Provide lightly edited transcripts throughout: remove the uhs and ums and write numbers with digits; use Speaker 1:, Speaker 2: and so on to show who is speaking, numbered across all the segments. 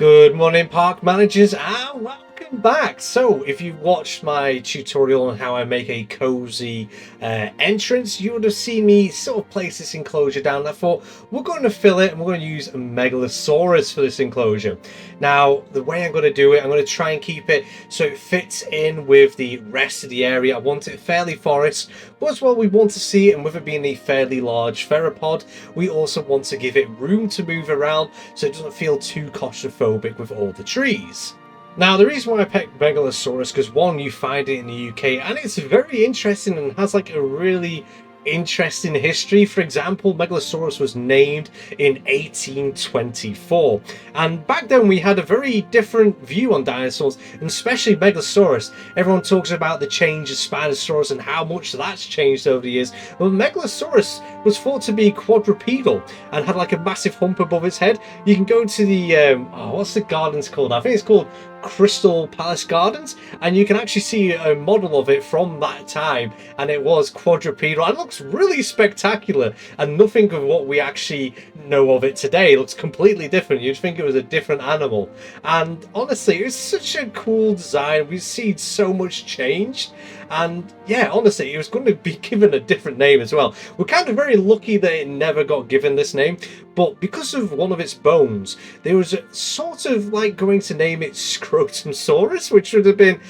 Speaker 1: Good morning, park managers, and welcome back. So if you watched my tutorial on how I make a cozy entrance, you would have seen me sort of place this enclosure down. I thought we're going to fill it and we're going to use a Megalosaurus for this enclosure. Now, the way I'm going to do it, I'm going to try and keep it so it fits in with the rest of the area. I want it fairly forest, but as well we want to see it, and with it being a fairly large theropod, we also want to give it room to move around so it doesn't feel too claustrophobic with all the trees. Now, the reason why I picked Megalosaurus, because one, you find it in the UK, and it's very interesting and has like a really interesting history. For example, Megalosaurus was named in 1824, and back then we had a very different view on dinosaurs, and especially Megalosaurus. Everyone talks about the change of Spinosaurus and how much that's changed over the years. Well, Megalosaurus was thought to be quadrupedal and had like a massive hump above its head. You can go to the what's the gardens called? I think it's called Crystal Palace Gardens, and you can actually see a model of it from that time, and it was quadrupedal and looks really spectacular, and nothing of what we actually know of it today. It looks completely different. You'd think it was a different animal, and honestly it's such a cool design. We've seen so much change, and yeah, honestly it was going to be given a different name as well. We're kind of very lucky that it never got given this name, but because of one of its bones, there was a sort of like going to name it Scrotumsaurus, which would have been,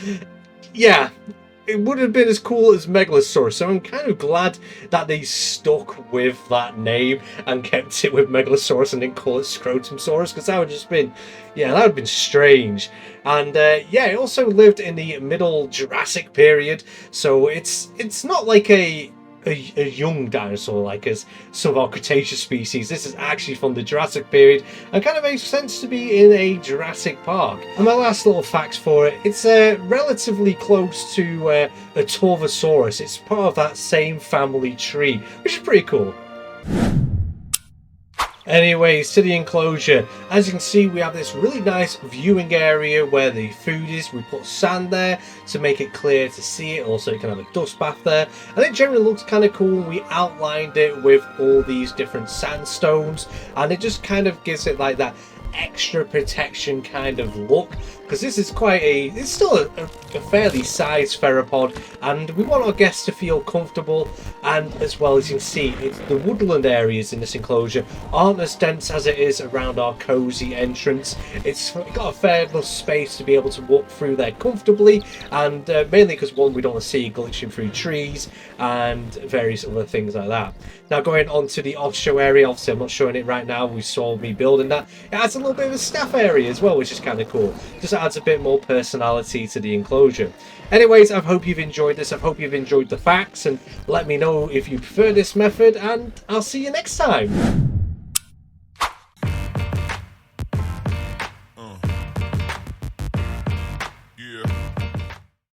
Speaker 1: yeah, it would have been as cool as Megalosaurus. So I'm kind of glad that they stuck with that name and kept it with Megalosaurus and didn't call it Scrotumsaurus, because that would have just been, yeah, that would have been strange. And yeah, it also lived in the middle Jurassic period, so it's not like a young dinosaur like as some of our Cretaceous species. This is actually from the Jurassic period and kind of makes sense to be in a Jurassic Park. And my last little facts for it, it's relatively close to a Torvosaurus. It's part of that same family tree, which is pretty cool. Anyways, to the enclosure, as you can see, we have this really nice viewing area where the food is. We put sand there to make it clear to see it. Also, you can have a dust bath there, and it generally looks kind of cool. We outlined it with all these different sandstones, and it just kind of gives it like that extra protection kind of look, because this is it's still a fairly sized theropod, and we want our guests to feel comfortable. And as well, as you can see, the woodland areas in this enclosure aren't as dense as it is around our cozy entrance. It's got a fair enough space to be able to walk through there comfortably, and mainly because one, we don't want to see glitching through trees and various other things like that. Now, going on to the off-show area, obviously I'm not showing it right now, we saw me building that. It adds a little bit of a staff area as well, which is kind of cool. Just adds a bit more personality to the enclosure. Anyways, I hope you've enjoyed this. I hope you've enjoyed the facts, and let me know if you prefer this method, and I'll see you next time.